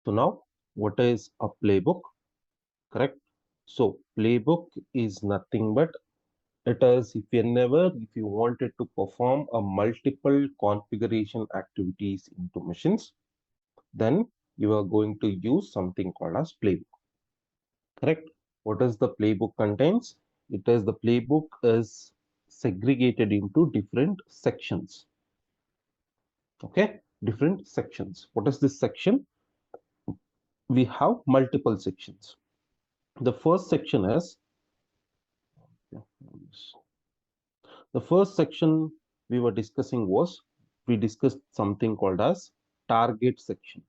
So now, what is a playbook? Correct. So playbook is nothing but it is if you wanted to perform a multiple configuration activities into machines, then you are going to use something called as playbook. Correct. What does the playbook contains? It is the playbook is segregated into different sections. Okay, different sections. What is this section? We have multiple sections. The first section is the first section we were discussing was we discussed something called as target section.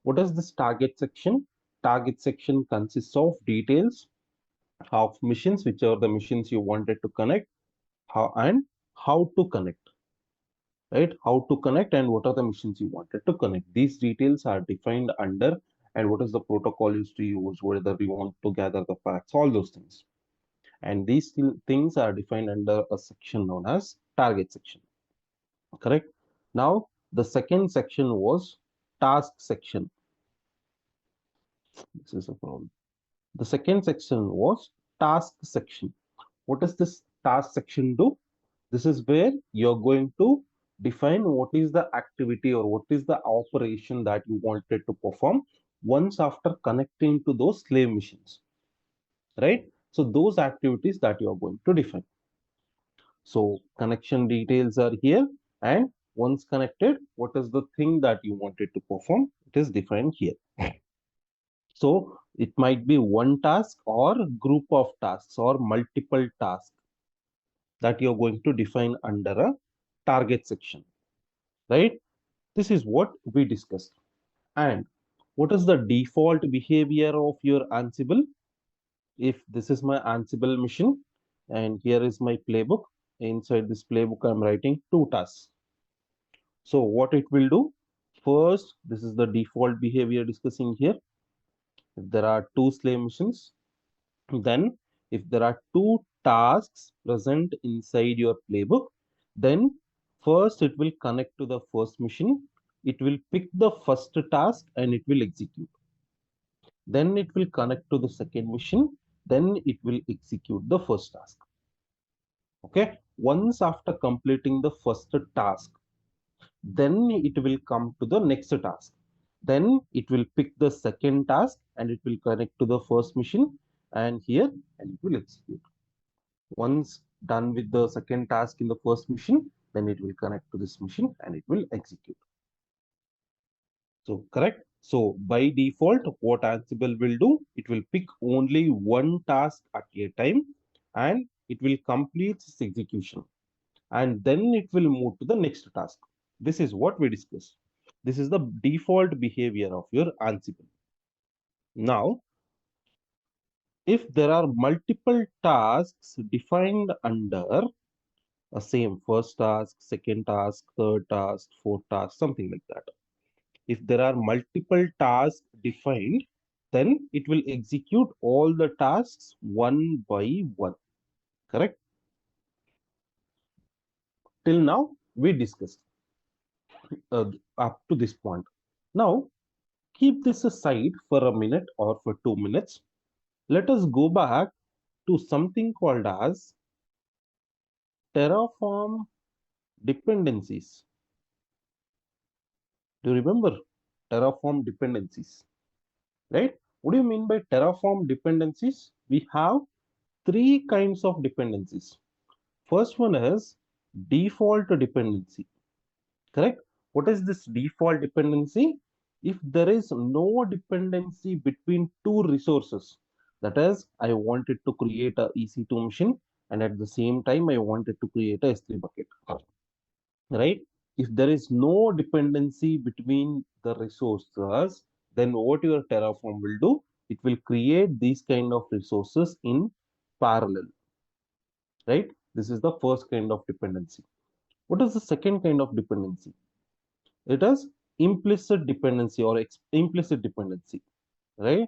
What is this target section? Target section consists of details of machines, which are the machines you wanted to connect, how to connect, right? How to connect and what are the machines you wanted to connect. These details are defined under and what is the protocol used to use, whether you want to gather the paths, all those things. And these things are defined under a section known as target section. Correct. Now, the second section was task section. This is a problem. The second section was task section. What does this task section do? This is where you're going to define what is the activity or what is the operation that you wanted to perform once after connecting to those slave machines, right? So those activities that you are going to define. So connection details are here, and once connected, what is the thing that you wanted to perform? It is defined here. So it might be one task or group of tasks or multiple tasks that you're going to define under a target section, right? This is what we discussed. And what is the default behavior of your Ansible? If this is my Ansible mission and here is my playbook, inside this playbook, I'm writing two tasks. So what it will do? First, this is the default behavior discussing here. If there are two slave missions, then if there are two tasks present inside your playbook, then first it will connect to the first mission. It will pick the first task and it will execute. Then it will connect to the second mission. Then it will execute the first task. Okay. Once after completing the first task, then it will come to the next task. Then it will pick the second task and it will connect to the first mission and here and it will execute. Once done with the second task in the first mission, then it will connect to this mission and it will execute. So correct. So by default, what Ansible will do, it will pick only one task at a time and it will complete its execution. And then it will move to the next task. This is what we discussed. This is the default behavior of your Ansible. Now, if there are multiple tasks defined under a same first task, second task, third task, fourth task, something like that. If there are multiple tasks defined, then it will execute all the tasks one by one. Correct? Till now, we discussed up to this point. Now, keep this aside for a minute or for 2 minutes. Let us go back to something called as Terraform dependencies. Do you remember Terraform dependencies? Right? What do you mean by Terraform dependencies? We have three kinds of dependencies. First one is default dependency. Correct? What is this default dependency? If there is no dependency between two resources, that is, I wanted to create a EC2 machine and at the same time I wanted to create a S3 bucket. Right? If there is no dependency between the resources, then what your Terraform will do, it will create these kind of resources in parallel. Right? This is the first kind of dependency. What is the second kind of dependency? It is implicit dependency or implicit dependency. Right?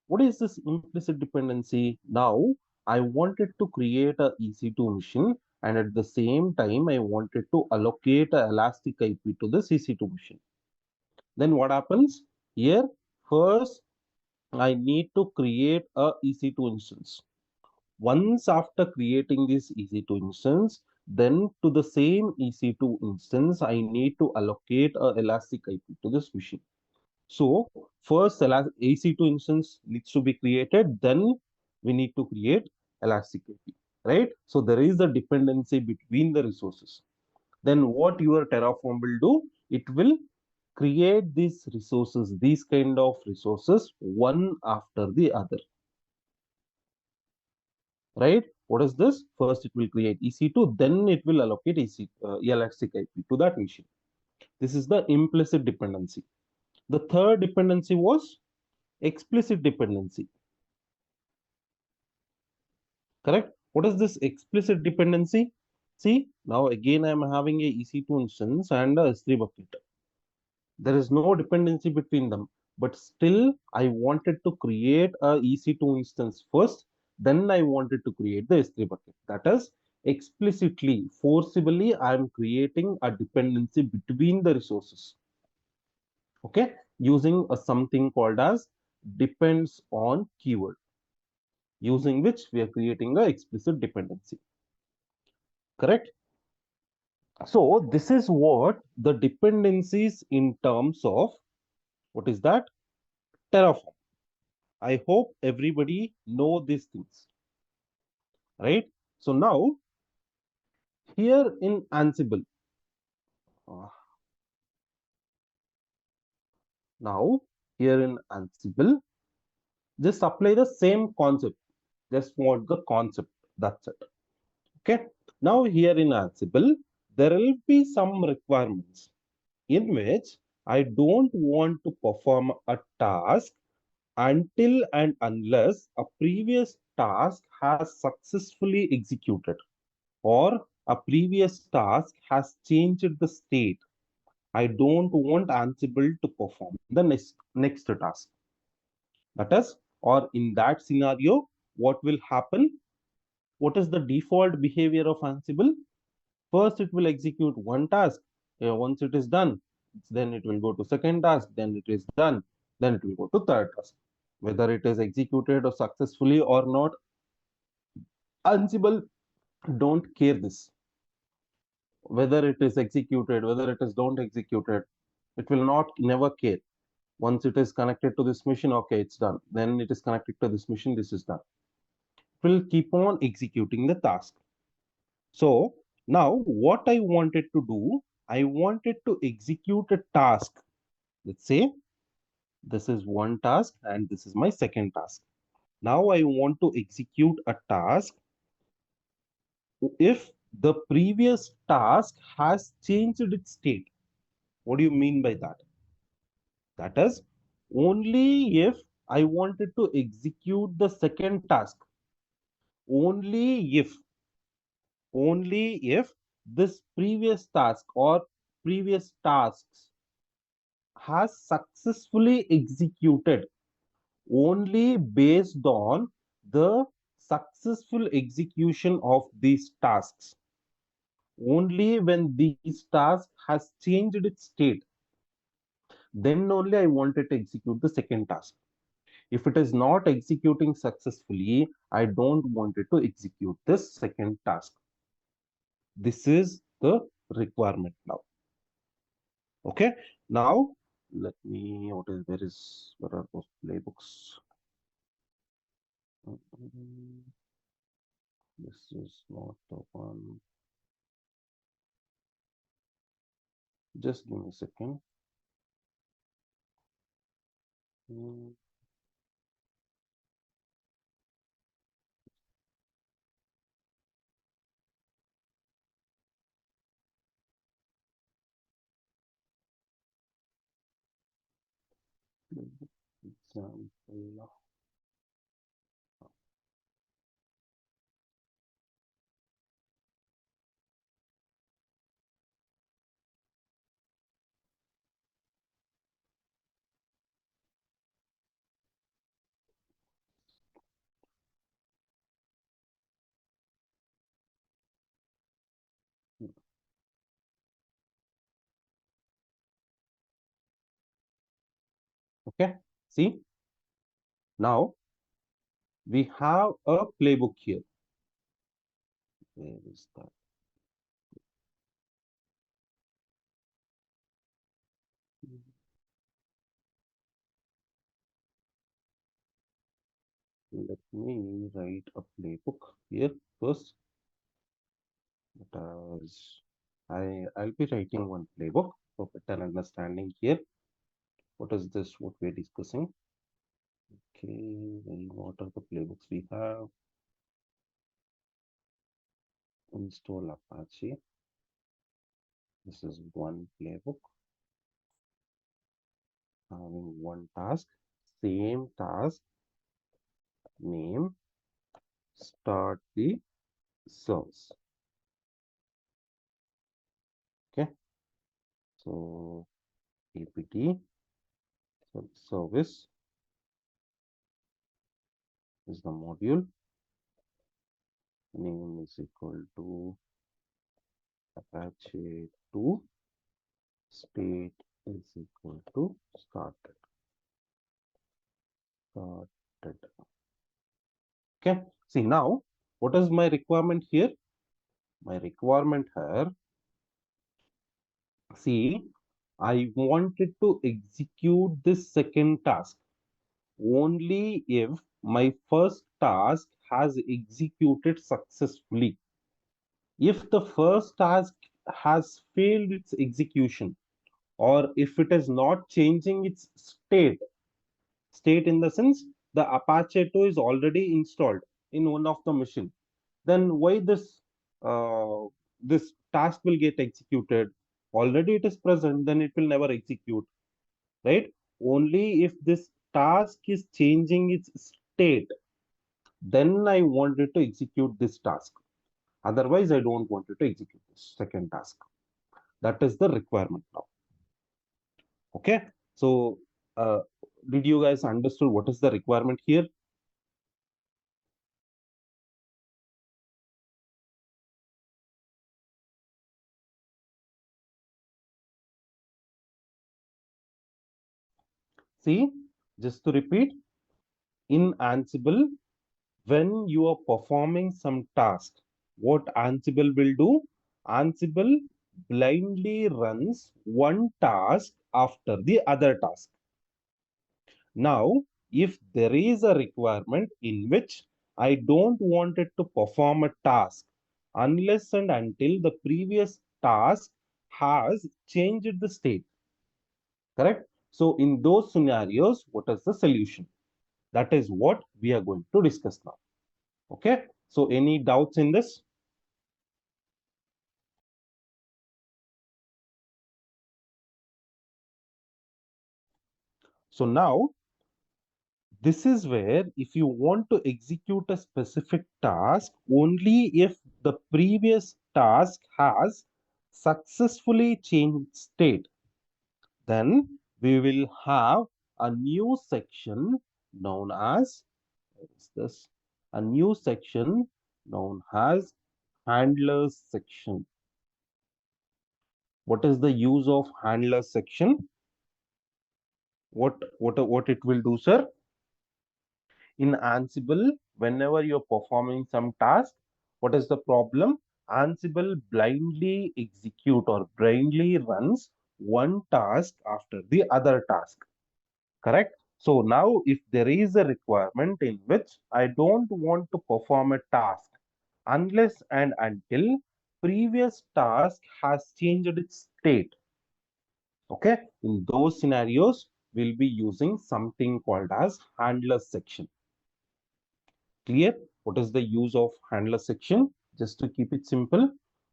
What is this implicit dependency? Now, I wanted to create a EC2 machine and at the same time, I wanted to allocate a elastic IP to the EC2 machine. Then what happens? Here, First, I need to create a EC2 instance. Once after creating this EC2 instance, then to the same EC2 instance, I need to allocate a elastic IP to this machine. So first EC2 instance needs to be created, then we need to create elastic IP, right? So there is a dependency between the resources. Then what your Terraform will do, it will create these resources, these kind of resources, one after the other, right? What is this? First, it will create EC2, then it will allocate elastic IP to that machine. This is the implicit dependency. The third dependency was explicit dependency, correct? What is this explicit dependency? See, now again, I'm having a EC2 instance and a S3 bucket. There is no dependency between them, but still I wanted to create a EC2 instance first, then I wanted to create the S3 bucket. That is explicitly, forcibly, I am creating a dependency between the resources. Okay, using a something called as depends on keyword, using which we are creating a explicit dependency. Correct? So this is what the dependencies in terms of what is that? Terraform. I hope everybody know these things, right? So now here in Ansible, uh, now here in Ansible, just apply the same concept. Just want the concept. That's it. Okay. Now here in Ansible, there will be some requirements in which I don't want to perform a task until and unless a previous task has successfully executed or a previous task has changed the state. I don't want Ansible to perform the next task. That is, or in that scenario, what will happen? What is the default behavior of Ansible? First, it will execute one task. Once it is done, then it will go to second task. Then it is done. Then it will go to third task. Whether it is executed or successfully or not, Ansible don't care this. Whether it is executed, whether it is don't executed, it will not never care. Once it is connected to this machine, okay, it's done. Then it is connected to this machine, this is done. It will keep on executing the task. So now what I wanted to do, I wanted to execute a task. Let's say this is one task and this is my second task. Now I want to execute a task if the previous task has changed its state. What do you mean by that? That is, only if I wanted to execute the second task, only if, only if this previous task or previous tasks has successfully executed, only based on the successful execution of these tasks, only when these tasks has changed its state, then only I wanted to execute the second task. If it is not executing successfully, I don't want it to execute this second task. This is the requirement now. Okay. Now let me, where are those playbooks? This is not the one. Just give me a second. Mm, Example. Okay. See, now we have a playbook here. Where is that? Let me write a playbook here first. I'll be writing one playbook for better understanding here. What is this? What we're discussing? Okay, well, what are the playbooks we have? Install Apache. This is one playbook having one task, same task name, start the service. Okay, so apt service is the module, name is equal to Apache 2, state is equal to started. Okay, see now, what is my requirement here? My requirement here, see, I wanted to execute this second task only if my first task has executed successfully. If the first task has failed its execution, or if it is not changing its state in the sense the Apache 2 is already installed in one of the machine, then why this task will get executed? Already it is present, then it will never execute, right? Only if this task is changing its state, then I wanted to execute this task. Otherwise, I don't want to execute this second task. That is the requirement now. Okay. So, did you guys understood what is the requirement here? See, just to repeat, in Ansible, when you are performing some task, what Ansible will do? Ansible blindly runs one task after the other task. Now, if there is a requirement in which I don't want it to perform a task unless and until the previous task has changed the state, correct? So, in those scenarios, what is the solution? That is what we are going to discuss now. Okay. So, any doubts in this? So, now this is where if you want to execute a specific task only if the previous task has successfully changed state, then we will have a new section known as, what is this? A new section known as handlers section. What is the use of handlers section? What it will do, sir? In Ansible, whenever you're performing some task, what is the problem? Ansible blindly execute or blindly runs one task after the other task, correct? So now if there is a requirement in which I don't want to perform a task unless and until previous task has changed its state, okay, in those scenarios, we'll be using something called as handler section. Clear? What is the use of handler section? Just to keep it simple,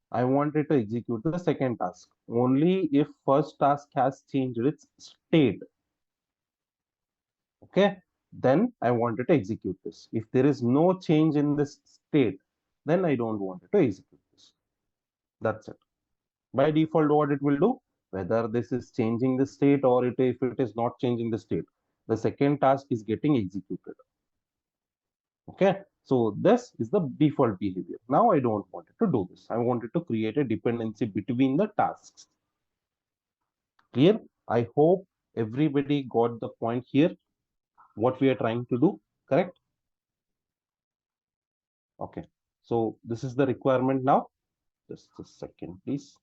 I wanted to execute the second task only if first task has changed its state. Okay, then I wanted to execute this. If there is no change in this state, then I don't want to execute this. That's it. By default, what it will do, whether this is changing the state or if it is not changing the state, the second task is getting executed. Okay, so this is the default behavior. Now I don't want it to do this. I wanted to create a dependency between the tasks. Clear? I hope everybody got the point here. what we are trying to do, correct? Okay, so this is the requirement now. Just a second, please.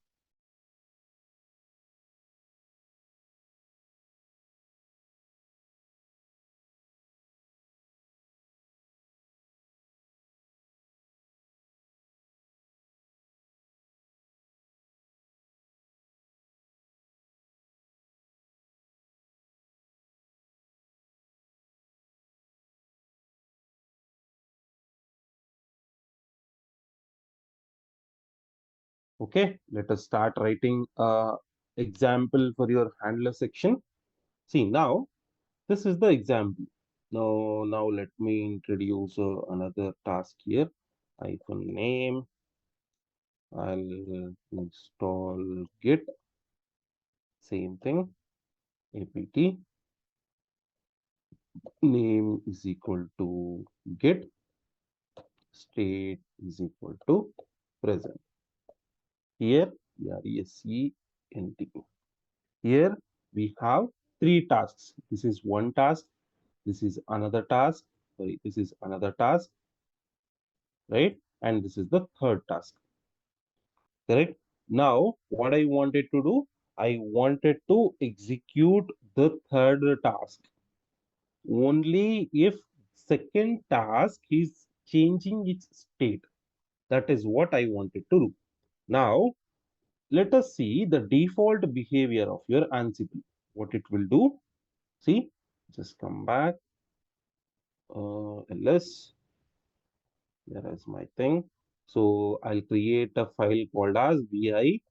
Okay, let us start writing example for your handler section. See, now this is the example. Now let me introduce another task here. Hyphen name. I'll install Git. Same thing. Apt name is equal to Git. State is equal to present. Here resent. Here we have three tasks. This is one task. This is another task. Sorry, this is another task, right? And this is the third task. Correct? Now, what I wanted to do, I wanted to execute the third task only if second task is changing its state. That is what I wanted to do. Now, let us see the default behavior of your Ansible. What it will do. See, just come back. ls, here is my thing. So I'll create a file called as vi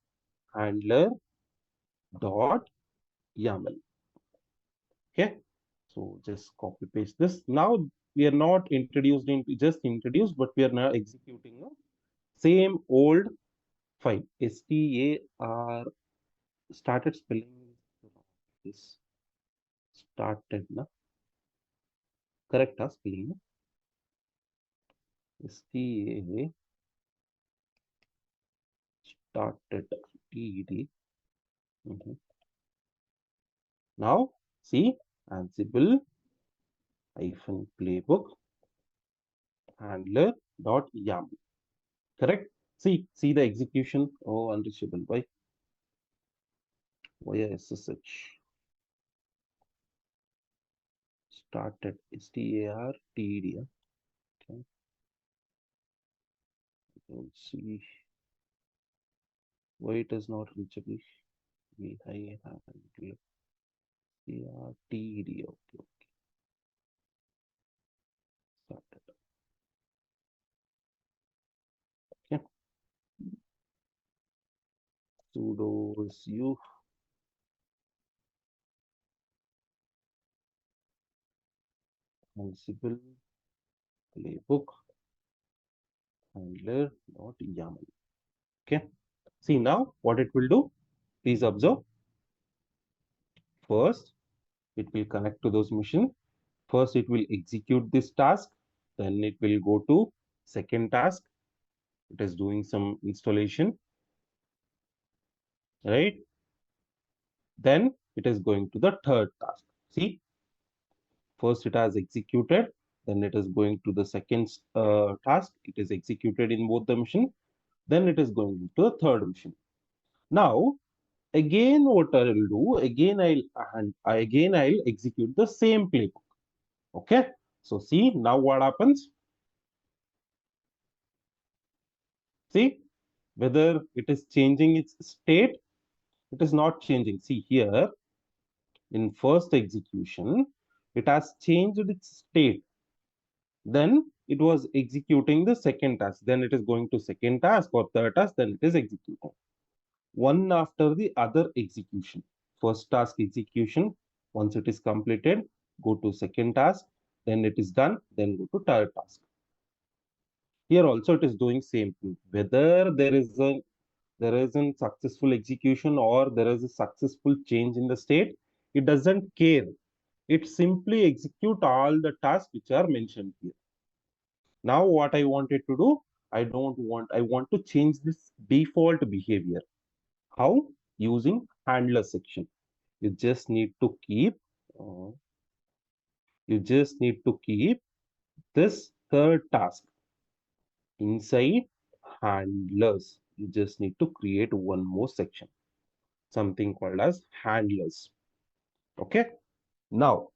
handler dot yaml. Okay, so just copy paste this. Now we are not introduced into just introduced, but we are now executing the same old file. star started spelling this started na correct spelling sta started ted. Now see Ansible hyphen playbook handler dot yaml. Correct. See the execution. Oh, unreachable by via SSH. Started started. Okay. Let's see why it is not reachable. We handler started. Okay. Started. Okay. Sudo su Ansible playbook handler dot yaml. Okay. See now what it will do. Please observe. First, it will connect to those machines. First, it will execute this task. Then it will go to second task. It is doing some installation, right? Then it is going to the third task. See, first it has executed. Then it is going to the second task. It is executed in both the machine. Then it is going to the third machine. Now, again, what I will do? I'll execute the same playbook. Okay. So see now what happens. See whether it is changing its state. It is not changing. See here in first execution, it has changed its state. Then it was executing the second task. Then it is going to second task or third task. Then it is executing one after the other execution. First task execution. Once it is completed, go to second task. Then it is done. Then go to third task. Here also it is doing same thing. Whether there is a successful execution or there is a successful change in the state, it doesn't care. It simply execute all the tasks which are mentioned here. Now what I wanted to do, I want to change this default behavior. How? Using handler section. You just need to keep You just need to keep this third task inside handlers. You just need to create one more section, something called as handlers. Okay. Now,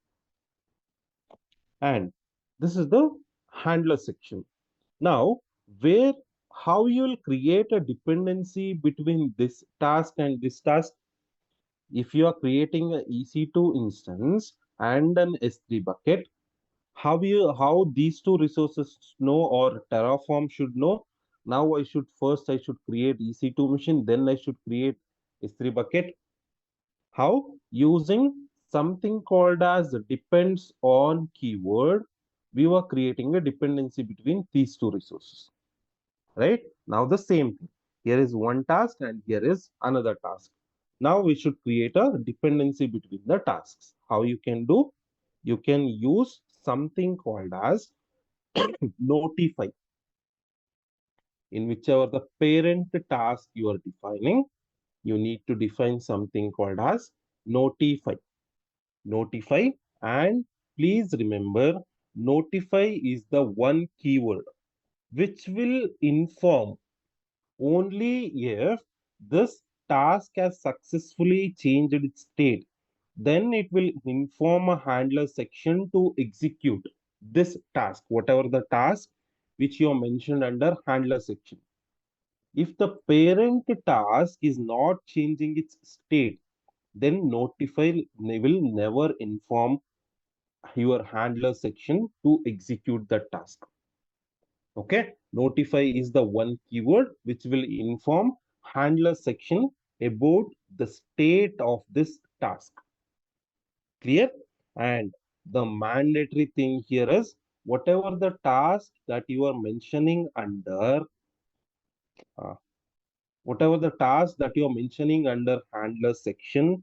and this is the handler section. Now, where how you will create a dependency between this task and this task? If you are creating a EC2 instance and an S3 bucket, how these two resources know or Terraform should know? Now I should create EC2 machine, then I should create S3 bucket. How? Using something called as depends on keyword, we were creating a dependency between these two resources. Right? Now the same thing. Here is one task and here is another task. Now we should create a dependency between the tasks. How you can do? You can use something called as notify. In whichever the parent task you are defining, you need to define something called as notify. Notify, and please remember, notify is the one keyword which will inform only if this task has successfully changed its state. Then it will inform a handler section to execute this task, whatever the task which you mentioned under handler section. If the parent task is not changing its state, then notify will never inform your handler section to execute the task. Okay, notify is the one keyword which will inform handler section about the state of this task. Clear? And the mandatory thing here is whatever the task that you are mentioning under uh, whatever the task that you are mentioning under handler section,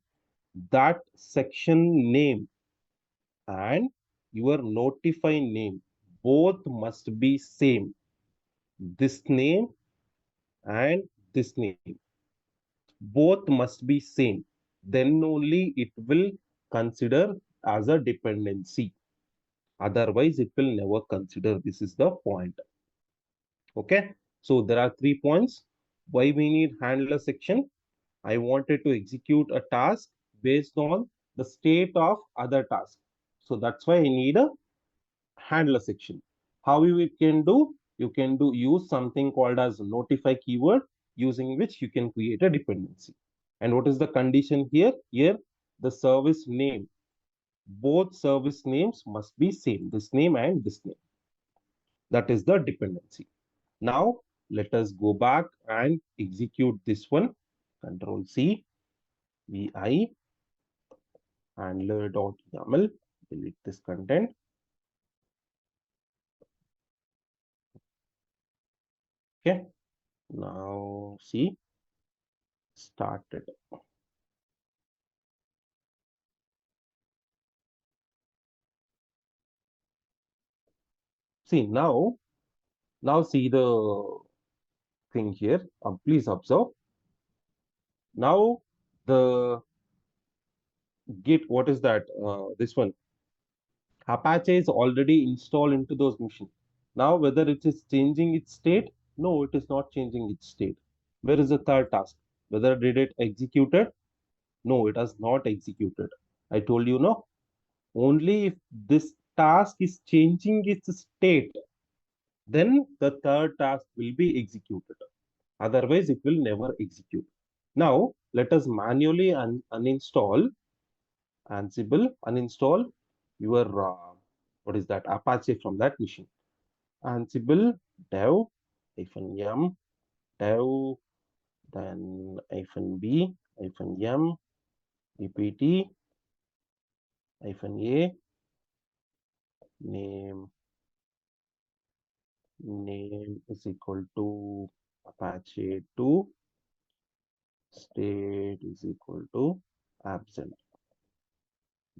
that section name and your notify name both must be same. This name and this name both must be same. Then only it will consider as a dependency. Otherwise, it will never consider. This is the point. Okay. So there are 3 points. Why we need handler section? I wanted to execute a task based on the state of other task. So that's why I need a handler section. How you can do? You can use something called as notify keyword, using which you can create a dependency. And what is the condition here? Here, the service name. Both service names must be same. This name and this name. That is the dependency. Now, let us go back and execute this one. Control C, VI, handler.yaml. Delete this content. Okay. Now, see, started. See, now see the thing here. Please observe. Now, the Git, what is that? This one. Apache is already installed into those machines. Now, whether it is changing its state? No, it is not changing its state. Where is the third task? Whether did it executed? No, it has not executed. I told you no. Only if this task is changing its state, then the third task will be executed. Otherwise, it will never execute. Now, let us manually uninstall Ansible, uninstall your what is that Apache from that machine. Ansible dev -m dev, then -b -m ept -a name is equal to Apache 2, state is equal to absent.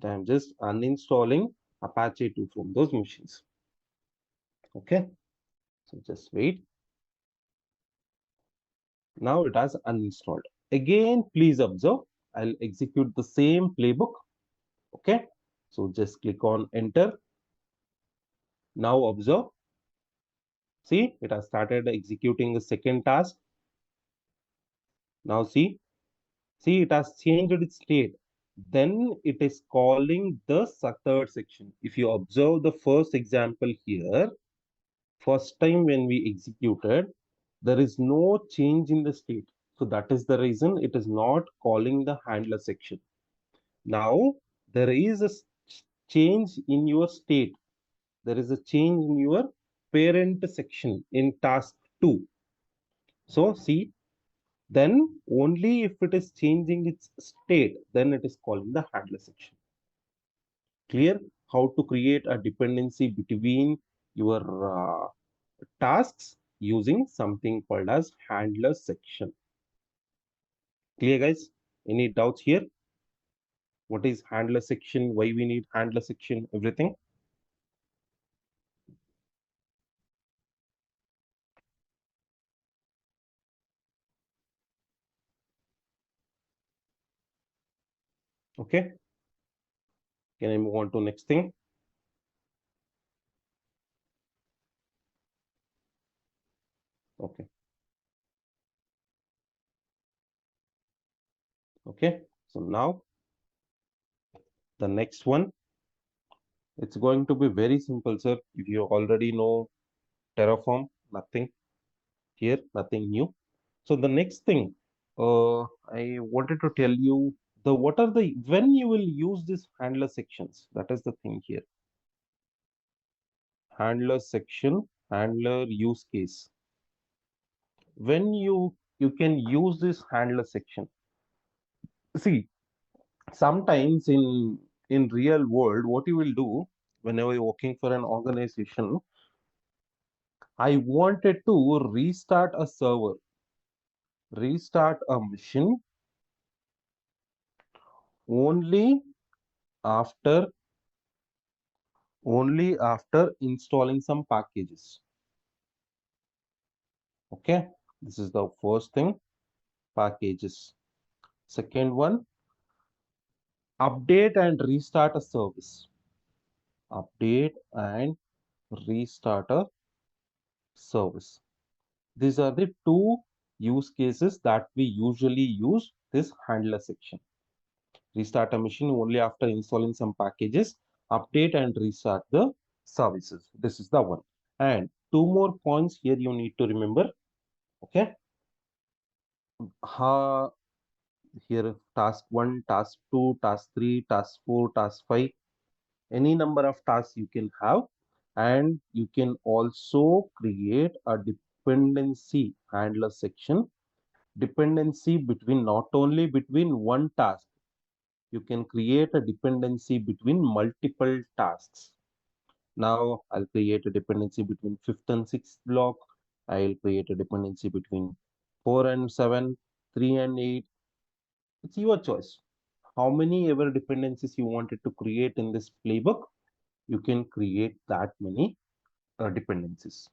I'm just uninstalling Apache 2 from those machines. Okay, so just wait. Now it has uninstalled. Again, please observe, I'll execute the same playbook. Okay, So just click on enter. Now observe. See, it has started executing the second task. Now see, it has changed its state. Then it is calling the third section. If you observe the first example here, first time when we executed, there is no change in the state. So that is the reason it is not calling the handler section. Now there is a change in your state. There is a change in your parent section in task 2. So see, then only if it is changing its state, then it is calling the handler section. Clear how to create a dependency between your tasks using something called as handler section. Clear, guys? Any doubts here? What is handler section? Why we need handler section? Everything? Okay. Can I move on to next thing? Okay. Okay. So now the next one, it's going to be very simple, sir. If you already know Terraform, nothing here, nothing new. So the next thing, I wanted to tell you what are the when you will use these handler sections. That is the thing here. Handler section, handler use case. When you can use this handler section. See, sometimes in real world, what you will do whenever you're working for an organization, I wanted to restart a server, restart a machine only after installing some packages. Okay, this is the first thing, packages. Second one, update and restart a service. Update and restart a service. These are the two use cases that we usually use this handler section. Restart a machine only after installing some packages, update and restart the services. This is the one. And two more points here you need to remember. Okay. Here task 1, task 2, task 3, task 4, task 5, any number of tasks you can have, and you can also create a dependency handler section, dependency between not only between one task, you can create a dependency between multiple tasks. Now I'll create a dependency between 5th and 6th block. I'll create a dependency between 4 and 7, 3 and 8. It's your choice. How many ever dependencies you wanted to create in this playbook, you can create that many dependencies.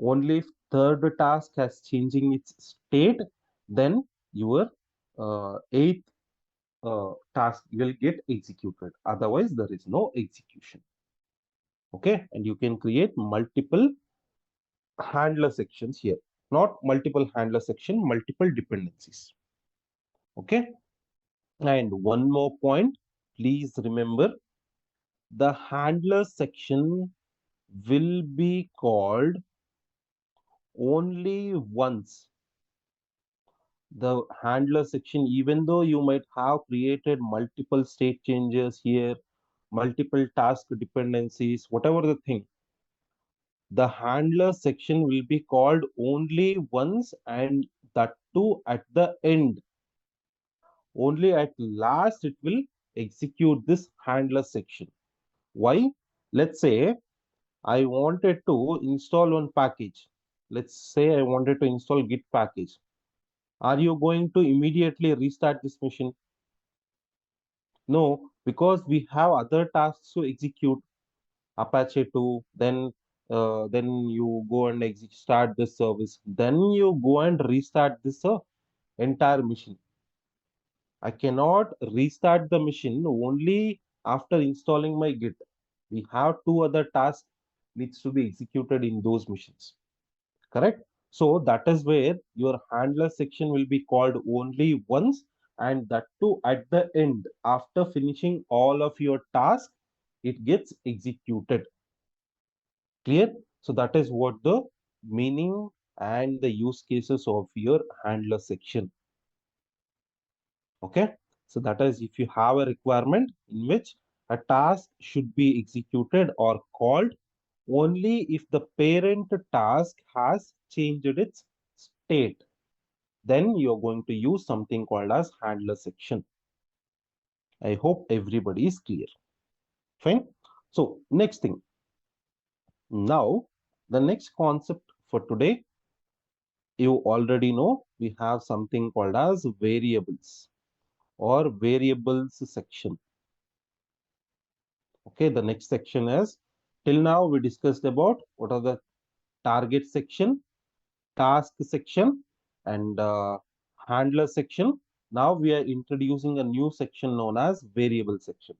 Only if third task has changing its state, then your eighth task will get executed. Otherwise, there is no execution. Okay, and you can create multiple handler sections here. Not multiple handler section, multiple dependencies. Okay, and one more point, please remember the handler section will be called only once. The handler section, even though you might have created multiple state changes here, multiple task dependencies, whatever the thing, the handler section will be called only once, and that too at the end. Only at last it will execute this handler section. Why? Let's say I wanted to install one package. Let's say I wanted to install Git package. Are you going to immediately restart this machine? No, because we have other tasks to execute. Apache 2, then you go and start this service. Then you go and restart this entire machine. I cannot restart the machine only after installing my Git, we have two other tasks needs to be executed in those machines. Correct? So that is where your handler section will be called only once, and that too at the end, after finishing all of your tasks, it gets executed. Clear? So that is what the meaning and the use cases of your handler section. Okay, so that is if you have a requirement in which a task should be executed or called only if the parent task has changed its state, then you're going to use something called as handler section. I hope everybody is clear. Fine. So next thing, now the next concept for today, you already know we have something called as variables or variables section. Okay, the next section is, till now we discussed about what are the target section, task section, and handler section. Now we are introducing a new section known as variable section.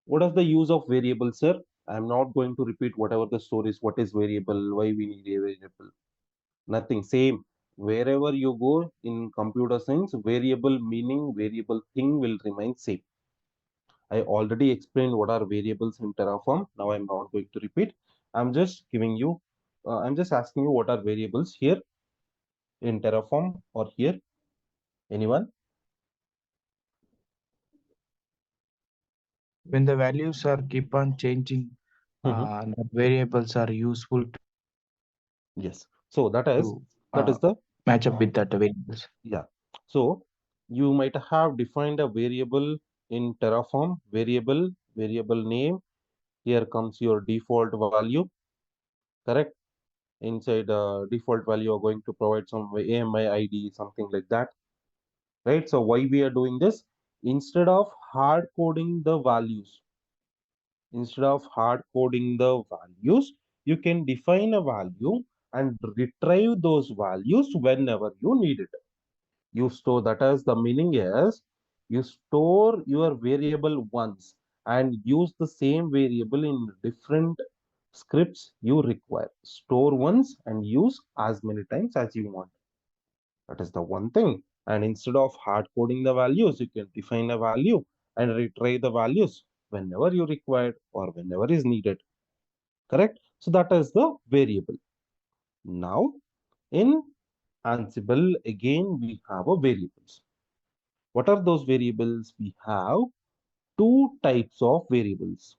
What is the use of variable, sir? I'm not going to repeat whatever the story is. What is variable? Why we need a variable? Nothing. Same. Wherever you go in computer science, variable meaning, variable thing will remain same. I already explained what are variables in Terraform. Now I'm not going to repeat. I'm just giving you, I'm just asking you what are variables here in Terraform or here. Anyone? When the values are keep on changing, Mhm. the variables are useful Yes. So that to is the match up with that variables. yeah. So you might have defined a variable in Terraform, variable name. Here comes your default value, correct? Inside default value, are going to provide some AMI ID, something like that, right? So why we are doing this? Instead of hard coding the values, you can define a value and retrieve those values whenever you need it. You store, that as the meaning is, you store your variable once and use the same variable in different scripts you require. Store once and use as many times as you want. That is the one thing. And instead of hard coding the values, you can define a value and retrieve the values whenever you require or whenever is needed. Correct? So that is the variable. Now in Ansible, again, we have a variables. What are those variables? We have two types of variables.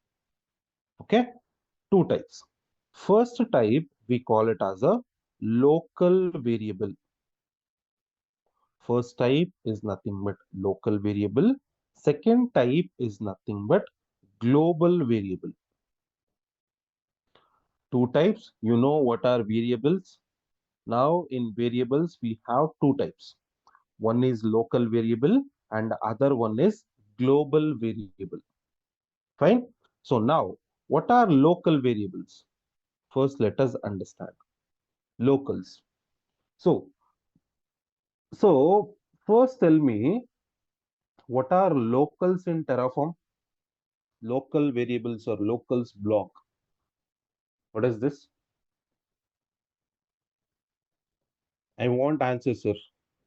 Okay, two types. First type, we call it as a local variable. First type is nothing but local variable. Second type is nothing but global variable. Two types. You know what are variables? Now in variables, we have two types. One is local variable and other one is global variable. Fine. So now, what are local variables? First, let us understand locals. So, so first tell me what are locals in Terraform? Local variables or locals block. What is this? I want answers, sir.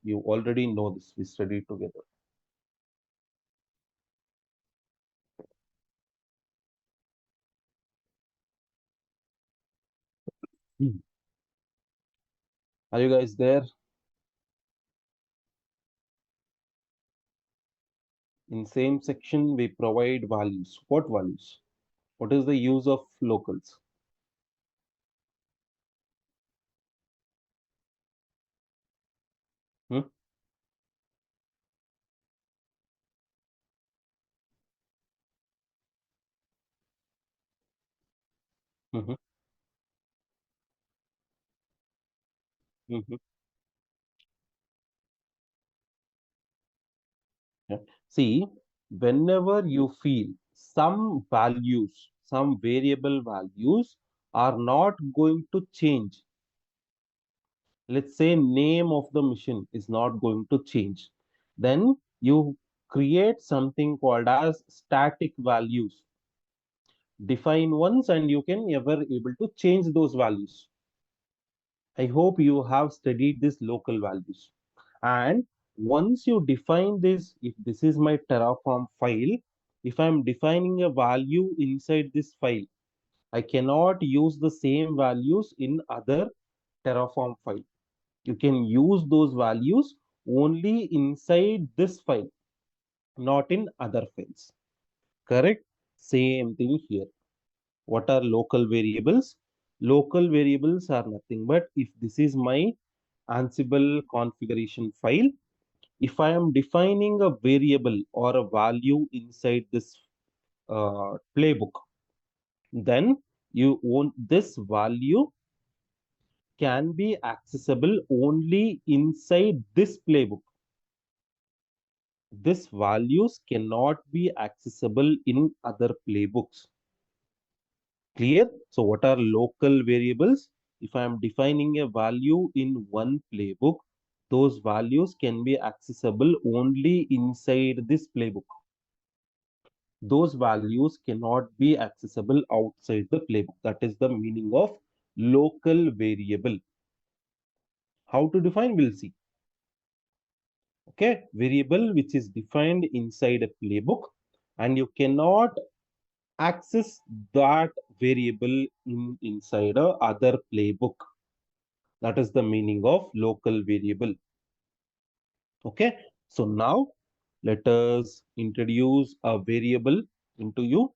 You already know this. We studied together. Hmm. Are you guys there? In same section, we provide values. What values? What is the use of locals? Hmm? Mhm, mhm. Yeah. See, whenever you feel some values, some variable values are not going to change, let's say name of the machine is not going to change, then you create something called as static values. Define once and you can never able to change those values. I hope you have studied these local values. And once you define this, if this is my Terraform file, if I'm defining a value inside this file, I cannot use the same values in other Terraform file. You can use those values only inside this file, not in other files. Correct? Same thing here. What are local variables? Local variables are nothing but if this is my Ansible configuration file, if I am defining a variable or a value inside this playbook, then you own this value can be accessible only inside this playbook. This values cannot be accessible in other playbooks. Clear? So what are local variables? If I am defining a value in one playbook, those values can be accessible only inside this playbook. Those values cannot be accessible outside the playbook. That is the meaning of local variable. How to define? We'll see. Okay, variable which is defined inside a playbook and you cannot access that variable inside a other playbook. That is the meaning of local variable. Okay, so now let us introduce a variable into you.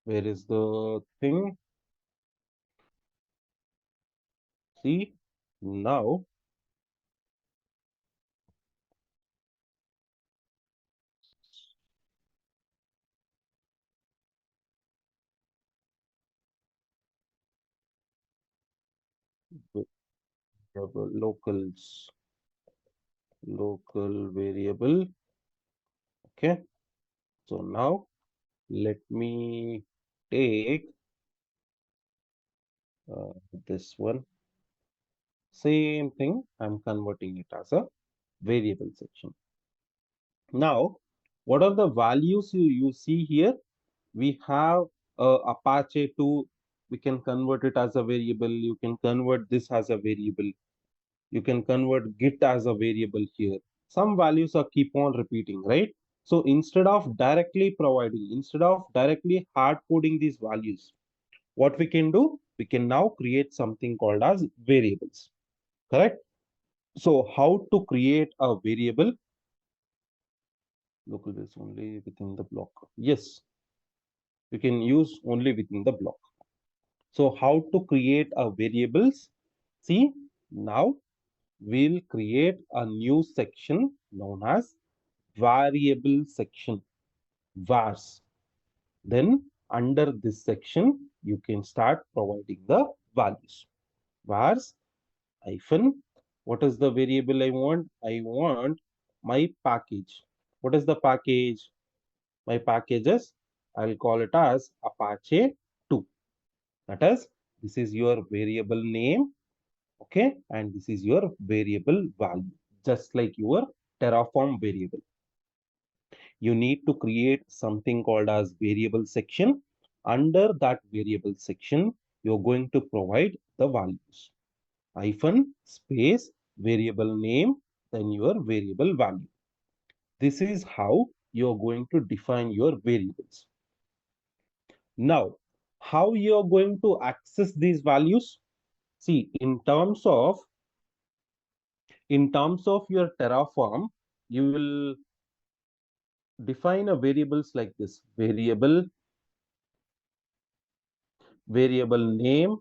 Where is the thing? See, now locals, local variable. Okay, so now let me take this one. Same thing, I'm converting it as a variable section. Now, what are the values you see here? We have Apache 2, we can convert it as a variable. You can convert this as a variable. You can convert Git as a variable here. Some values are keep on repeating, right? So instead of directly hard coding these values, what we can do? We can now create something called as variables, correct? So how to create a variable? Local is only within the block. Yes, you can use only within the block. So how to create a variables? See, now we'll create a new section known as variable section, vars. Then under this section, you can start providing the values. Vars hyphen, what is the variable I want? I want my package. What is the package? My packages, I'll call it as Apache 2. That is, this is your variable name, okay, and this is your variable value, just like your Terraform variable. You need to create something called as variable section. Under that variable section, you're going to provide the values. Hyphen space variable name, then your variable value. This is how you're going to define your variables. Now, how you're going to access these values? See, in terms of your Terraform, you will define a variables like this: variable name,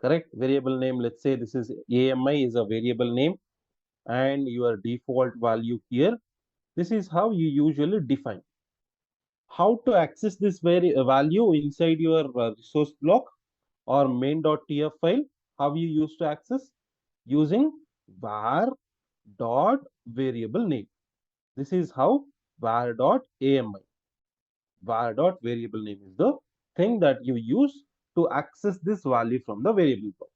correct? Variable name, let's say this is AMI is a variable name and your default value here. This is how you usually define. How to access this value inside your resource block or main.tf file? How you used to access? Using var dot variable name. This is how var dot AMI, var dot variable name is the thing that you use to access this value from the variable block.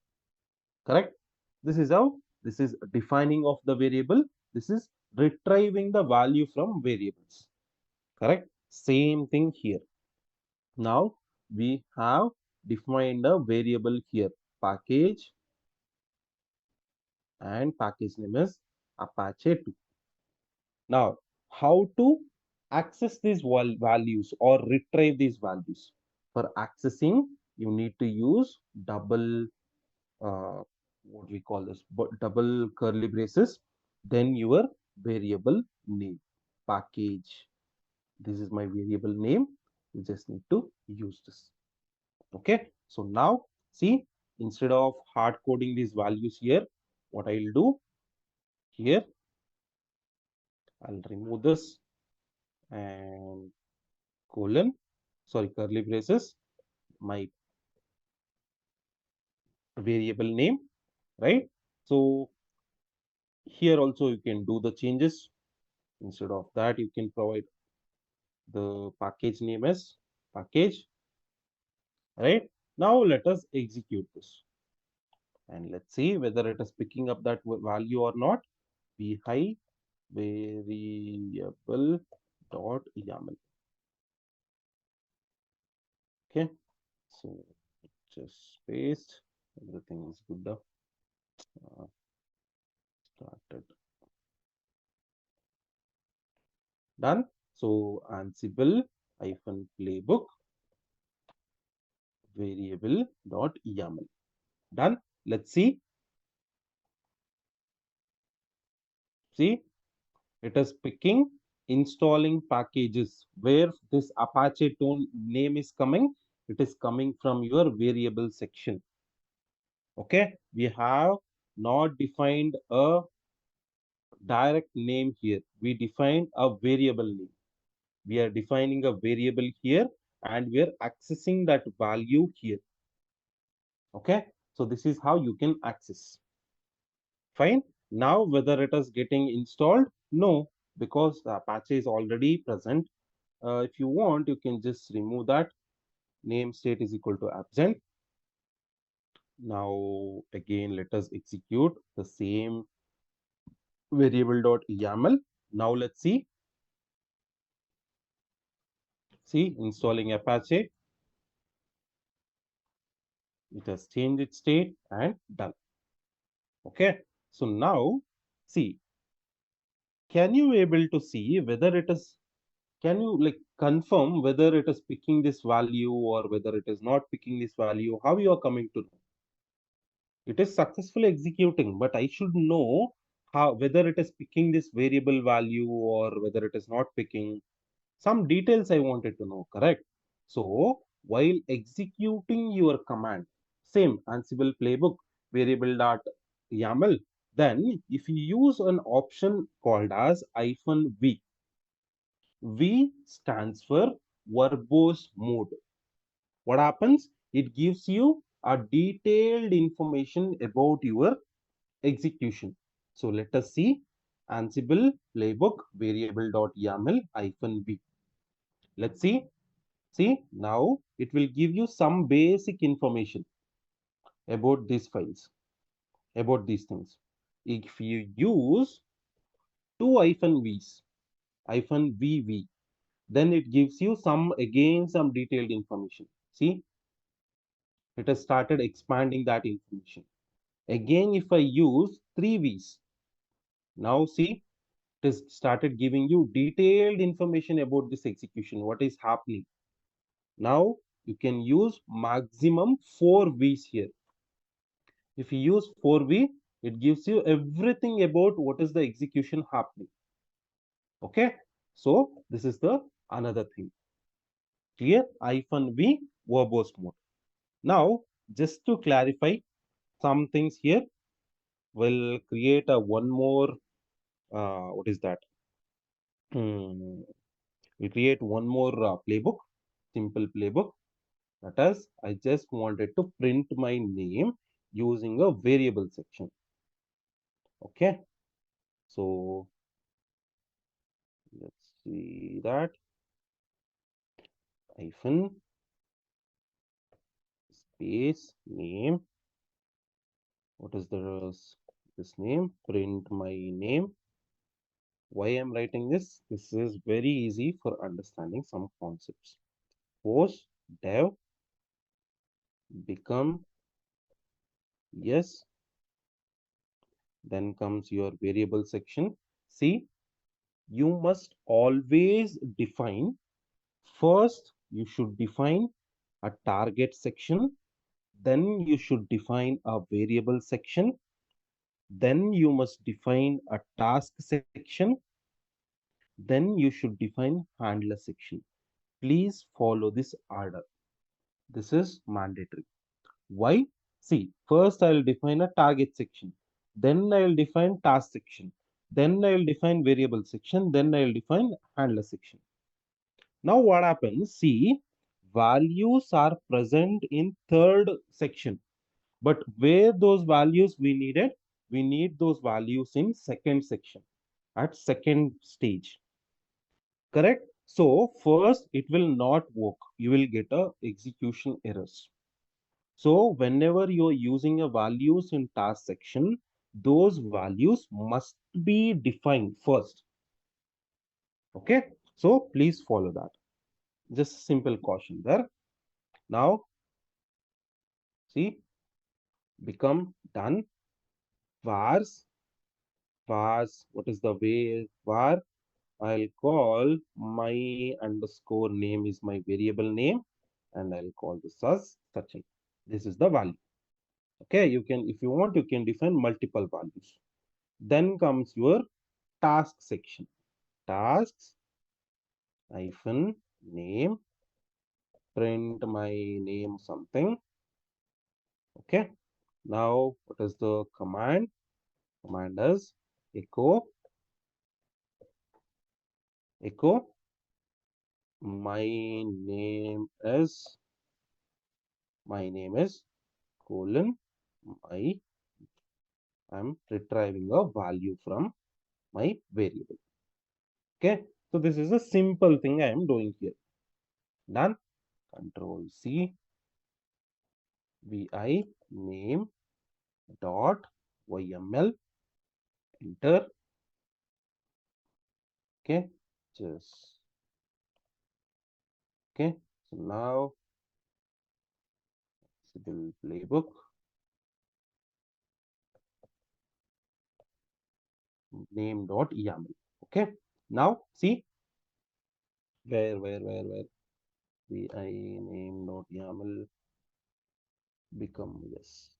Correct? This is how This is defining of the variable. This is retrieving the value from variables. Correct? Same thing here. Now we have defined a variable here, package, and package name is Apache 2. Now, how to access these values or retrieve these values? For accessing, you need to use double, what we call this, double curly braces, then your variable name, package. This is my variable name. You just need to use this. Okay. So now, see, instead of hard coding these values here, what I'll do here, I'll remove this and colon, sorry, curly braces, my variable name, right? So here also you can do the changes. Instead of that, you can provide the package name as package, right? Now let us execute this and let's see whether it is picking up that value or not. Vi variable dot YAML. Okay, so just paste, everything is good. Started, done. So Ansible hyphen playbook variable dot YAML, done. Let's see. See, it is picking installing packages where this Apache tone name is coming. It is coming from your variable section. Okay, we have not defined a direct name here. We defined a variable name. We are defining a variable here and we are accessing that value here. Okay, so this is how you can access. Fine. Now whether it is getting installed, no, because the Apache is already present. If you want, you can just remove that. Name state is equal to absent. Now again, let us execute the same variable.yaml. Now let's see. See, installing Apache. It has changed its state and done. Okay. So now, see, can you able to see whether it is, can you like confirm whether it is picking this value or whether it is not picking this value? How you are coming to know? It is successfully executing, but I should know how, whether it is picking this variable value or whether it is not picking. Some details I wanted to know, correct? So while executing your command, same Ansible playbook variable dot YAML, then if you use an option called as -v, V stands for verbose mode. What happens? It gives you a detailed information about your execution. So let us see Ansible playbook variable.yaml -v. Let's see. See, now it will give you some basic information about these files, about these things. If you use two -v's, -vv, then it gives you some, again, some detailed information. See, it has started expanding that information. Again, if I use three v's, now see, it has started giving you detailed information about this execution, what is happening. Now you can use maximum 4v's here. If you use 4v, it gives you everything about what is the execution happening. Okay, so this is the another thing. Clear? -v verbose mode. Now, just to clarify some things here, we'll create a one more. What is that? We create one more playbook, simple playbook. That is, I just wanted to print my name using a variable section. Okay, so let's see that hyphen space name. What is the this name, print my name. Why I'm writing this? This is very easy for understanding some concepts. Suppose dev become yes, then comes your variable section. See, you must always define first, you should define a target section, then you should define a variable section, then you must define a task section, then you should define handler section. Please follow this order. This is mandatory. Why? See, first I will define a target section, then I will define task section, then I will define variable section, then I will define handler section. Now what happens? See, values are present in third section, but where those values we needed, we need those values in second section, at second stage. Correct? So first it will not work. You will get a execution errors. So whenever you're using a values in task section, those values must be defined first. Okay. So please follow that. Just simple caution there. Now see, become done. Vars, what is the way var? I'll call my underscore name is my variable name, and I'll call this as Sachin. This is the value. Okay, you can, if you want, you can define multiple values. Then comes your task section. Tasks hyphen name, print my name something. Okay. Now, what is the command? Command is echo my name is colon my I'm retrieving a value from my variable. Okay, so this is a simple thing I am doing here. Done. Control C, vi name dot yml, enter. Okay, just okay. So now Ansible playbook name dot yaml. Okay, now see where vi name dot yaml become yes.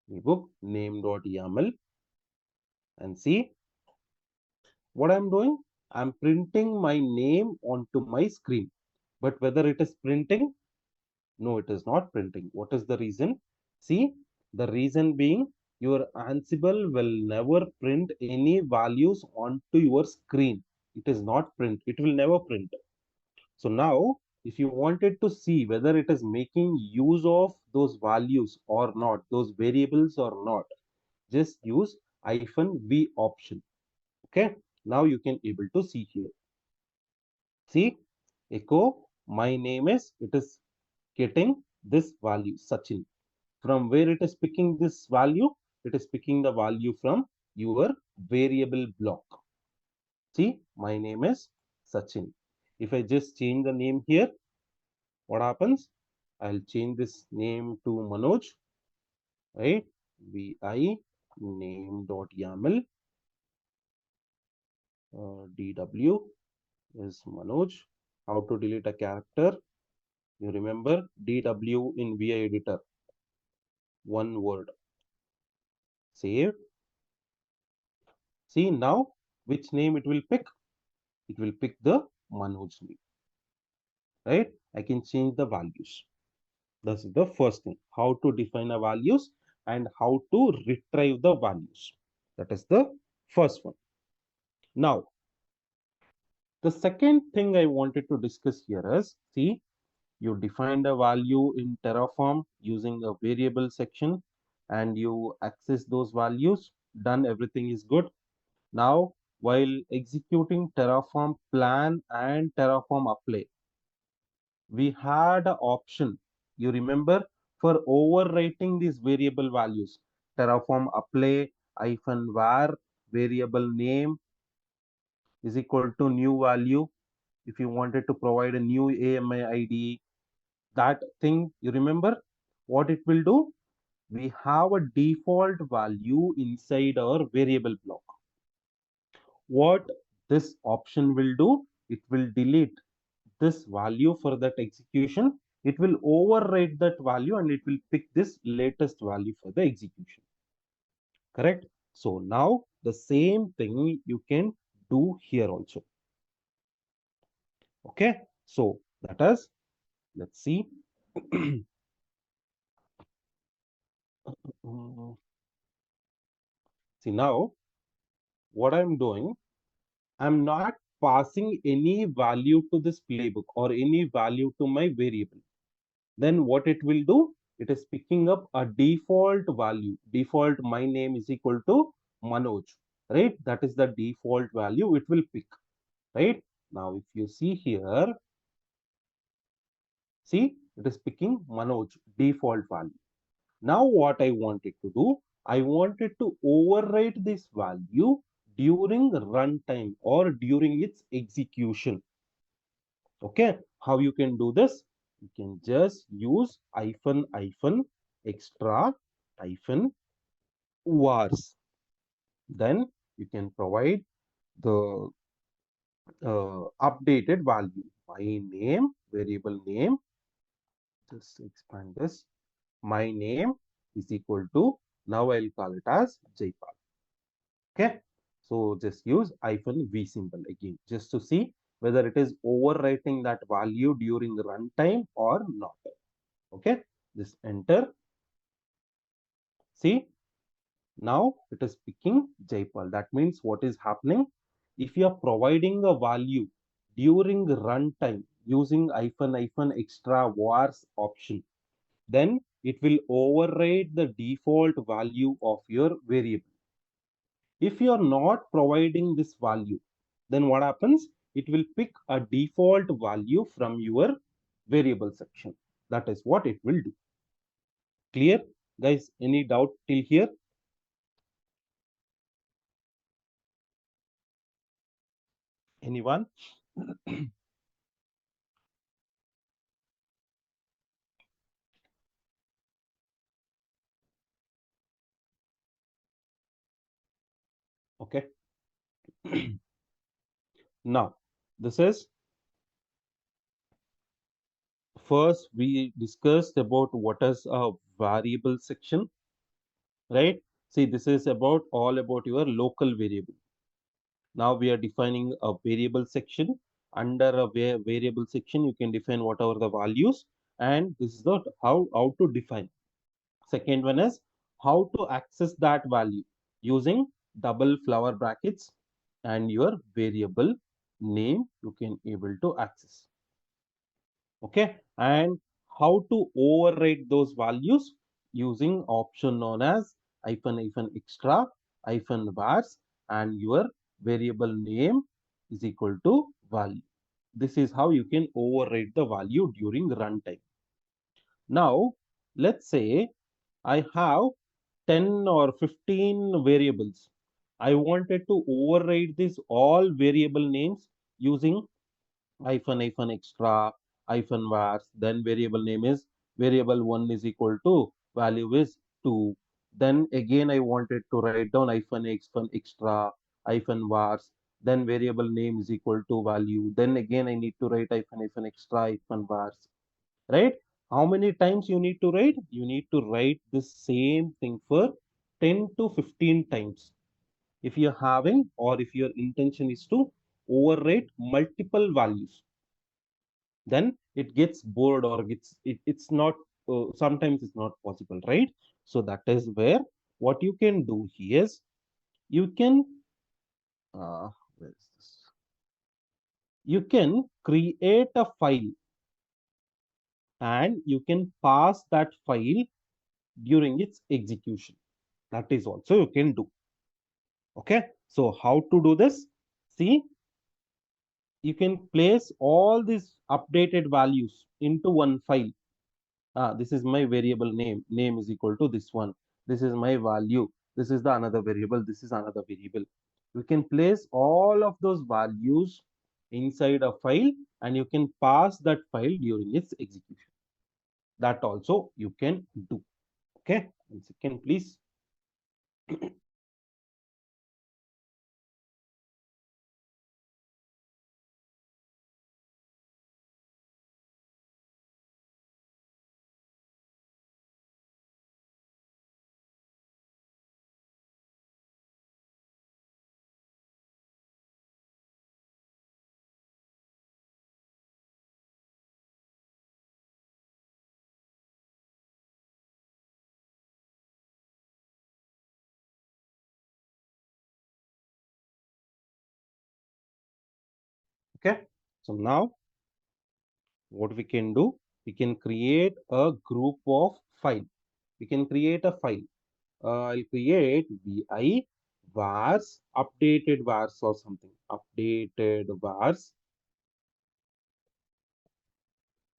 Playbook name dot yaml, and see what I'm doing. I'm printing my name onto my screen, but whether it is printing, no, it is not printing. What is the reason? See, the reason being your Ansible will never print any values onto your screen. It is not print. It will never print. So now, if you wanted to see whether it is making use of those values or not, those variables or not, just use -v option. Okay. Now you can able to see here. See, echo my name is, it is getting this value Sachin. From where it is picking this value? It is picking the value from your variable block. See, my name is Sachin. If I just change the name here, what happens? I'll change this name to Manoj, right? Vi name dot yaml dw is Manoj. How to delete a character? You remember dw in vi editor. One word. Save. See now which name it will pick? It will pick the Manoj name, right? I can change the values. This is the first thing. How to define a values and how to retrieve the values. That is the first one. Now, the second thing I wanted to discuss here is, see, you defined a value in Terraform using a variable section and you access those values. Done, everything is good. Now while executing Terraform plan and Terraform apply, we had an option, you remember, for overwriting these variable values. Terraform apply -var variable name is equal to new value. If you wanted to provide a new AMI ID, that thing, you remember what it will do? We have a default value inside our variable block. What this option will do, it will delete this value for that execution. It will overwrite that value and it will pick this latest value for the execution. Correct? So now the same thing you can do here also. Okay, so that is, let's see. See, now what I'm doing, I'm not passing any value to this playbook or any value to my variable. Then what it will do, it is picking up a default value. Default my name is equal to Manoj, right? That is the default value it will pick, right? Now if you see here, see, it is picking Manoj default value. Now what I wanted to do, I wanted to overwrite this value during runtime or during its execution. Okay, how you can do this? You can just use extra vars. Then you can provide the updated value. My name, variable name, just expand this. My name is equal to, now I'll call it as Jaipal. Okay, so just use -v symbol again, just to see whether it is overwriting that value during runtime or not. Okay, just enter. See, now it is picking Jaipal. That means what is happening? If you are providing a value during runtime using extra vars option, then it will override the default value of your variable. If you are not providing this value, then what happens? It will pick a default value from your variable section. That is what it will do. Clear? Guys, any doubt till here? Anyone? Okay. Now, this is, first we discussed about what is a variable section, right? See, this is about all about your local variable. Now we are defining a variable section. Under a variable section, you can define whatever the values, and this is the how to define. Second one is how to access that value using double flower brackets and your variable name you can able to access. Okay, and how to override those values using option known as extra vars, and your variable name is equal to value. This is how you can override the value during runtime. Now let's say I have 10 or 15 variables. I wanted to override these all variable names using extra vars. Then variable name is variable 1 is equal to value is 2. Then again I wanted to write down extra vars. Then variable name is equal to value. Then again I need to write extra vars. Right? How many times you need to write? You need to write the same thing for 10 to 15 times. If you're having, or if your intention is to overwrite multiple values, then it gets bored, or it's not, sometimes it's not possible, right? So that is where what you can do here is you can, where is this? You can create a file and you can pass that file during its execution. That is also you can do. Okay, so how to do this? See, you can place all these updated values into one file. This is my variable name is equal to this one, this is my value, this is the another variable, this is another variable. You can place all of those values inside a file, and you can pass that file during its execution. That also you can do. Okay, 1 second please. Okay, so now what we can do, we can create a group of file. We can create a file. I'll create vi vars updated vars or something, updated vars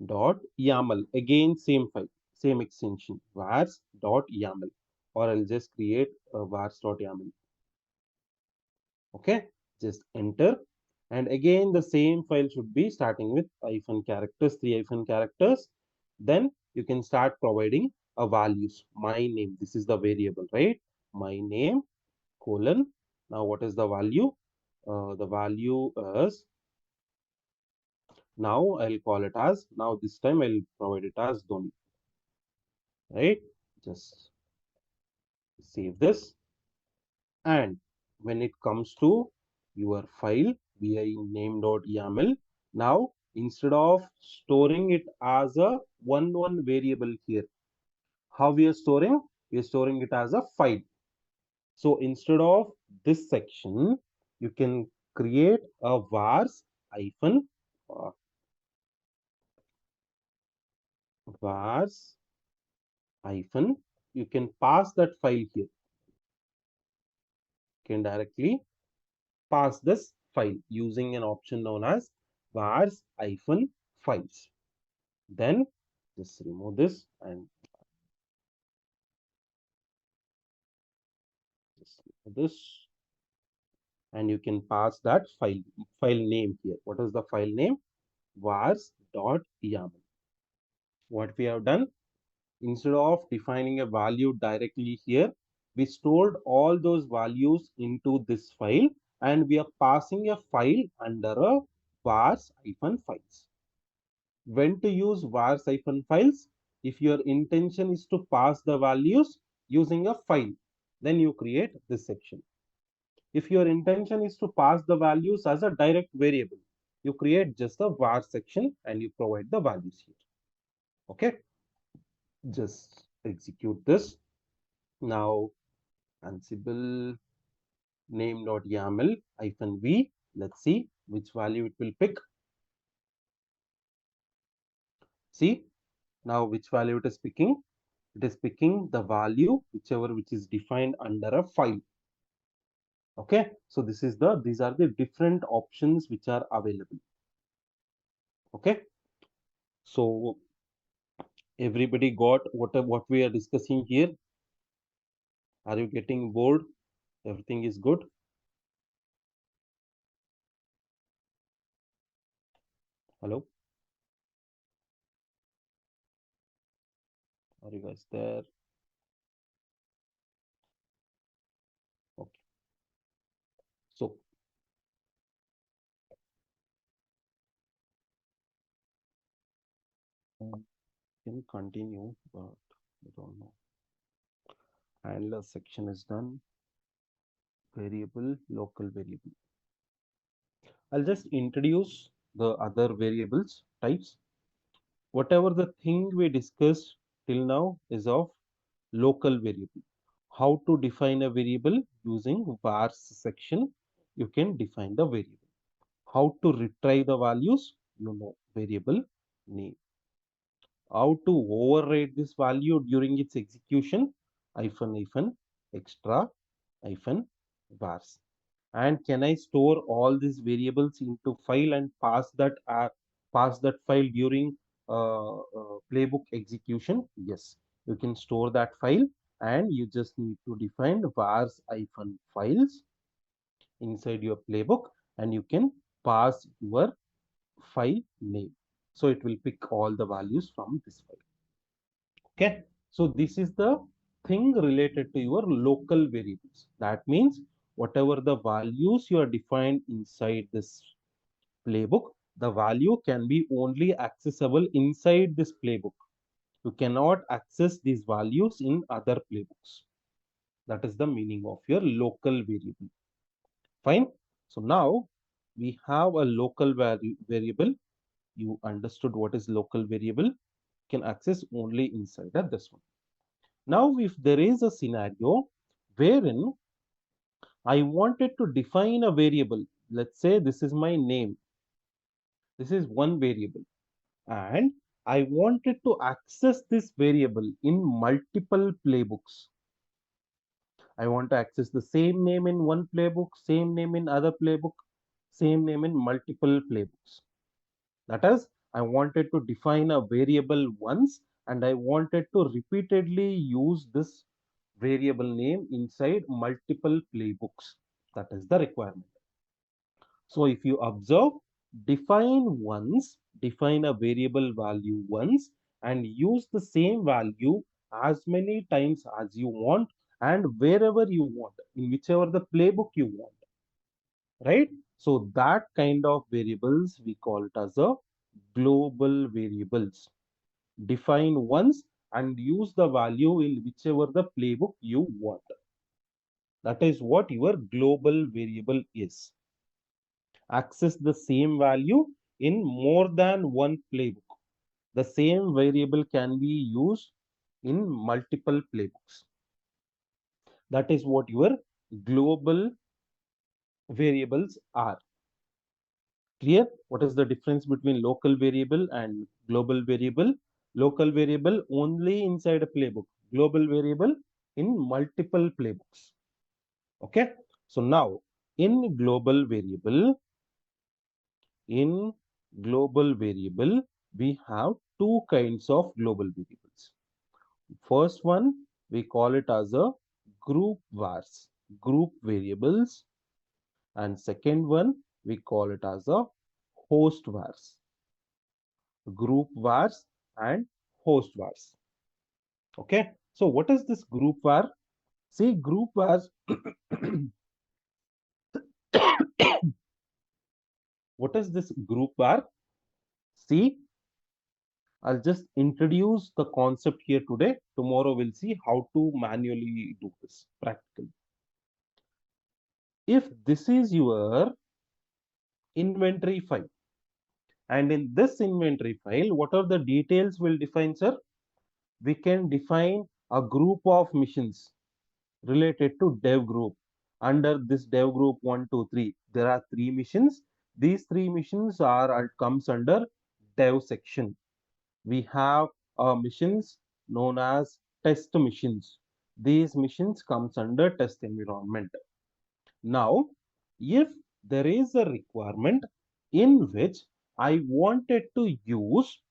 dot yaml. Again same file, same extension, vars dot yaml, or I'll just create a vars dot yaml. Okay, just enter, and again the same file should be starting with hyphen characters, 3 hyphen characters. Then you can start providing a values. My name, this is the variable, right? My name colon. Now what is the value? The value is, now I'll call it as, now this time I'll provide it as Dhoni, right? Just save this. And when it comes to your file vi name.yaml, now instead of storing it as a one variable here, how we are storing? We are storing it as a file. So instead of this section, you can create a vars hyphen vars hyphen, you can pass that file here. You can directly pass this file using an option known as vars hyphen files. Then just remove this and just remove this, and you can pass that file name here. What is the file name? vars.yaml. What we have done, instead of defining a value directly here, we stored all those values into this file, and we are passing a file under a vars-files. When to use vars-files? If your intention is to pass the values using a file, then you create this section. If your intention is to pass the values as a direct variable, you create just a var section and you provide the values here. Okay, just execute this. Now Ansible name.yaml -v. Let's see which value it will pick. See, now which value it is picking? It is picking the value whichever which is defined under a file. Okay, so these are the different options which are available. Okay, so everybody got what we are discussing here? Are you getting bored? Everything is good? Hello, are you guys there? Okay, so can continue, but I don't know. Handler section is done. Variable, local variable. I'll just introduce the other variables types. Whatever the thing we discussed till now is of local variable. How to define a variable? Using vars section, you can define the variable. How to retrieve the values? Variable name. How to override this value during its execution? Hyphen extra hyphen vars. And can I store all these variables into file and pass that file during playbook execution? Yes, you can store that file, and you just need to define vars -files inside your playbook, and you can pass your file name. So it will pick all the values from this file. Okay, so this is the thing related to your local variables. That means whatever the values you are defined inside this playbook, the value can be only accessible inside this playbook. You cannot access these values in other playbooks. That is the meaning of your local variable. Fine. So now we have a local variable. You understood what is local variable. You can access only inside this one. Now, if there is a scenario wherein I wanted to define a variable, let's say this is my name, this is one variable, and I wanted to access this variable in multiple playbooks. I want to access the same name in one playbook, same name in other playbook, same name in multiple playbooks. That is, I wanted to define a variable once, and I wanted to repeatedly use this variable name inside multiple playbooks. That is the requirement. So if you observe, define a variable value once, and use the same value as many times as you want and wherever you want, in whichever the playbook you want, right? So that kind of variables we call it as a global variables. Define once and use the value in whichever the playbook you want. That is what your global variable is. Access the same value in more than one playbook. The same variable can be used in multiple playbooks. That is what your global variables are. Clear? What is the difference between local variable and global variable? Local variable only inside a playbook. Global variable in multiple playbooks. Okay. So now in global variable, we have two kinds of global variables. First one, we call it as a group vars, group variables, and second one, we call it as a host vars, group vars and host vars. Okay, so what is this group var? See, group vars, what is this group var? See, I'll just introduce the concept here today. Tomorrow we'll see how to manually do this practically. If this is your inventory file, and in this inventory file, what are the details we'll define, sir? We can define a group of missions related to dev group. Under this dev group 1, 2, 3, there are 3 missions. These 3 missions comes under dev section. We have missions known as test missions. These missions comes under test environment. Now, if there is a requirement in which I wanted to use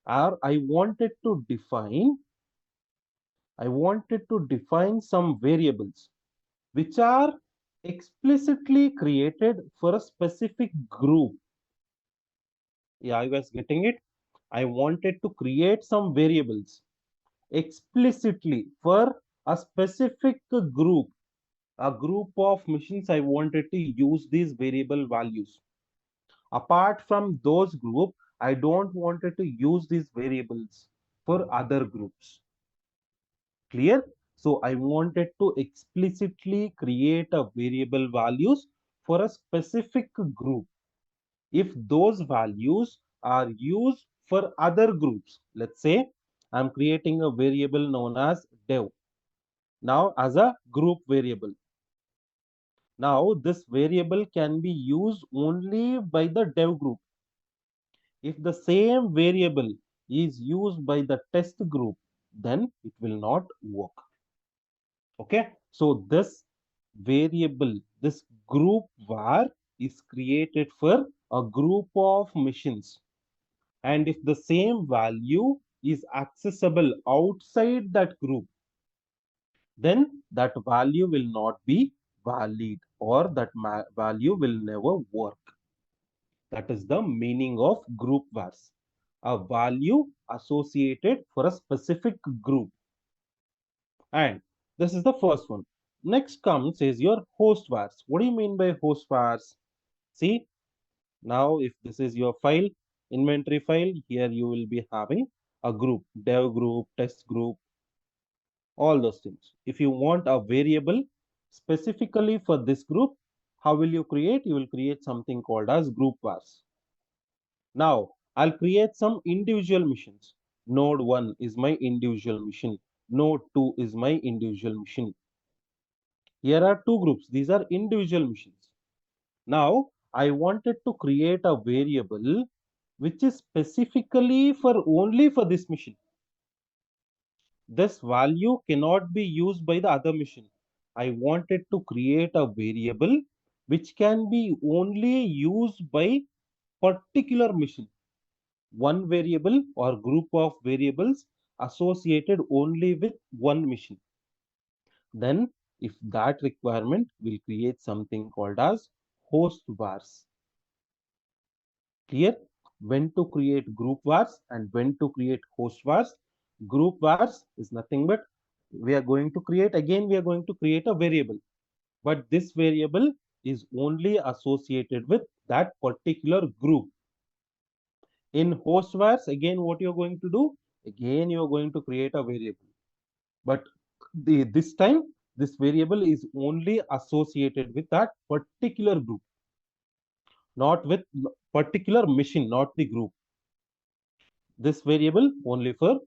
or I wanted to define some variables which are explicitly created for a specific group. Yeah, I was getting it. I wanted to create some variables explicitly for a specific group, a group of machines. I wanted to use these variable values. Apart from those group, I don't wanted to use these variables for other groups. Clear? So I wanted to explicitly create a variable values for a specific group. If those values are used for other groups, let's say I'm creating a variable known as dev now as a group variable. Now this variable can be used only by the dev group. If the same variable is used by the test group, then it will not work. Okay, so this variable, this group var is created for a group of machines. And if the same value is accessible outside that group, then that value will not be valid, or that value will never work. That is the meaning of group vars. A value associated for a specific group. And this is the first one. Next comes is your host vars. What do you mean by host vars? See, now if this is your file, inventory file, here you will be having a group, dev group, test group, all those things. If you want a variable specifically for this group, how will you create? You will create something called as group vars. Now, I'll create some individual missions. Node 1 is my individual mission. Node 2 is my individual mission. Here are two groups. These are individual missions. Now, I wanted to create a variable which is specifically for only for this mission. This value cannot be used by the other mission. I wanted to create a variable which can be only used by particular mission. One variable or group of variables associated only with one mission. Then if that requirement will create something called as host vars. Clear? When to create group vars and when to create host vars. Group vars is nothing but we are going to create, again we are going to create a variable, but this variable is only associated with that particular group. In host vars, again what you're going to do, again you're going to create a variable, but this time this variable is only associated with that particular group, not with particular machine, not the group. This variable only for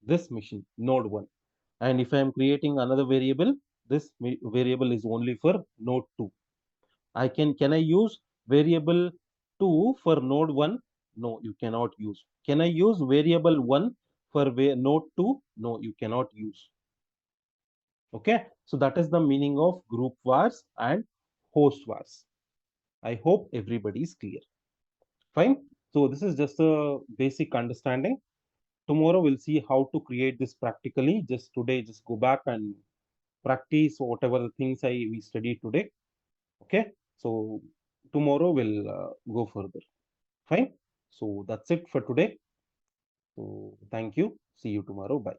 this machine, node 1. And if I am creating another variable, this variable is only for node 2. Can I use variable 2 for node 1? No, you cannot use. Can I use variable 1 for node 2? No, you cannot use. Okay, so that is the meaning of group vars and host vars. I hope everybody is clear. Fine. So this is just a basic understanding. Tomorrow we'll see how to create this practically. Just today, just go back and practice whatever things we studied today. Okay. So tomorrow we'll go further. Fine. So that's it for today. So thank you. See you tomorrow. Bye.